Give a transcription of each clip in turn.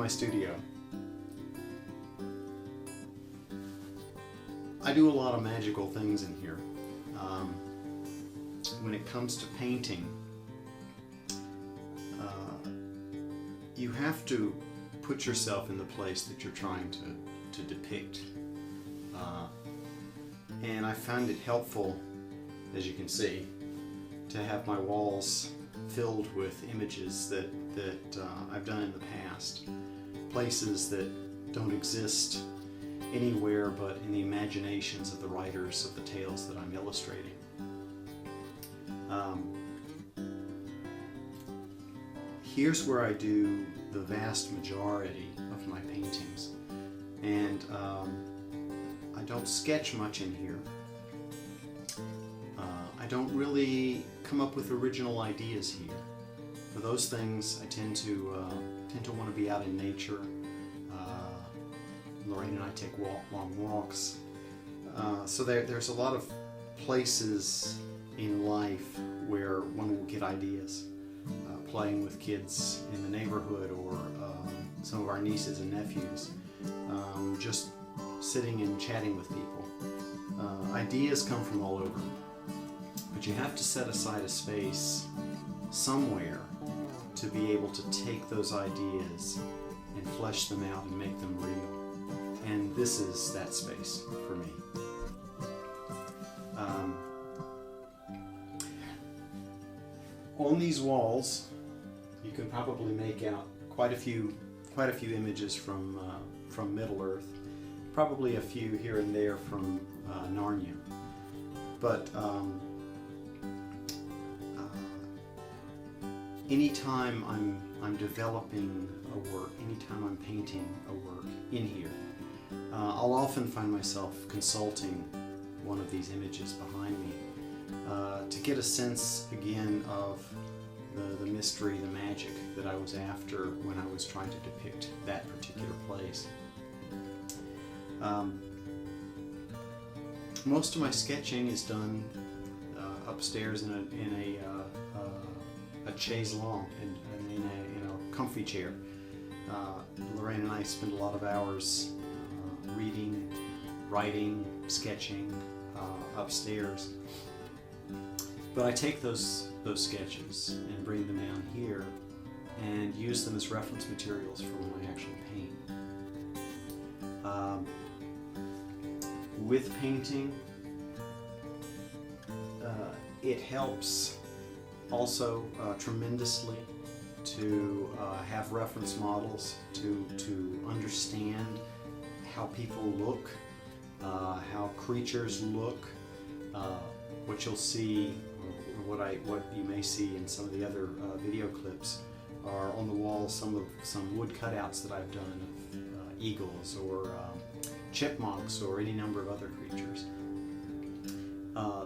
my studio. I do a lot of magical things in here. When it comes to painting, you have to put yourself in the place that you're trying to depict. And I find it helpful, as you can see, to have my walls filled with images that I've done in the past. Places that don't exist anywhere but in the imaginations of the writers of the tales that I'm illustrating. Here's where I do the vast majority of my paintings, and I don't sketch much in here. I don't really come up with original ideas here. For those things, I tend to want to be out in nature. Lorraine and I take long walks. So there's a lot of places in life where one will get ideas. Playing with kids in the neighborhood, or some of our nieces and nephews. Just sitting and chatting with people. Ideas come from all over. But you have to set aside a space somewhere to be able to take those ideas and flesh them out and make them real. And this is that space for me. On these walls, you can probably make out quite a few images from Middle-earth, probably a few here and there from Narnia. But anytime I'm developing a work, anytime I'm painting a work in here, I'll often find myself consulting one of these images behind me to get a sense again of the mystery, the magic that I was after when I was trying to depict that particular place. Most of my sketching is done upstairs in a chaise longue, in a comfy chair. Lorraine and I spend a lot of hours reading, writing, sketching upstairs. But I take those sketches and bring them down here and use them as reference materials for when I actually paint. With painting, it helps also tremendously to have reference models, to understand how people look, how creatures look. What you'll see, or what you may see in some of the other video clips, are on the wall some wood cutouts that I've done of eagles or chipmunks or any number of other creatures.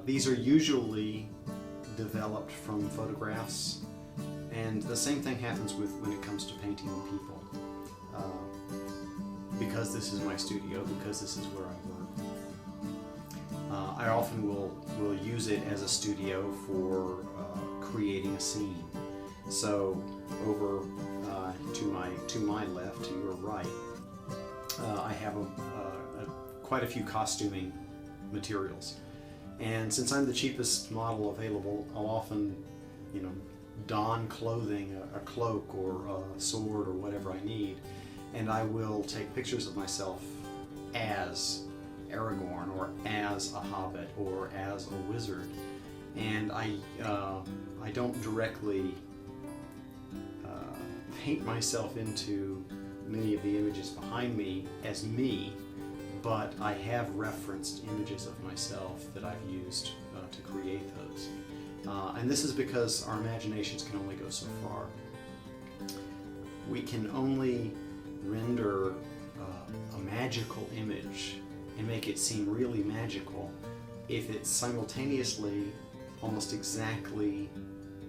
These are usually developed from photographs, and the same thing happens when it comes to painting people. Because this is my studio, because this is where I work, I often will use it as a studio for creating a scene. So over to my left, to your right, I have quite a few costuming materials. And since I'm the cheapest model available, I'll often, don clothing, a cloak or a sword or whatever I need, and I will take pictures of myself as Aragorn or as a hobbit or as a wizard. And I don't directly paint myself into many of the images behind me as me, but I have referenced images of myself that I've used to create those. And this is because our imaginations can only go so far. We can only render a magical image and make it seem really magical if it's simultaneously almost exactly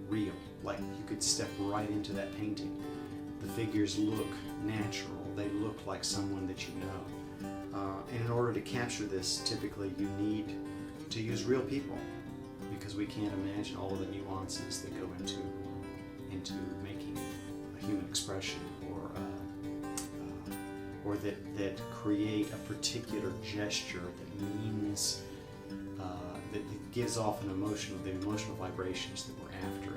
real. Like you could step right into that painting. The figures look natural. They look like someone that you know. And in order to capture this, typically you need to use real people, because we can't imagine all of the nuances that go into making a human expression or or that create a particular gesture that means, that gives off the emotional vibrations that we're after.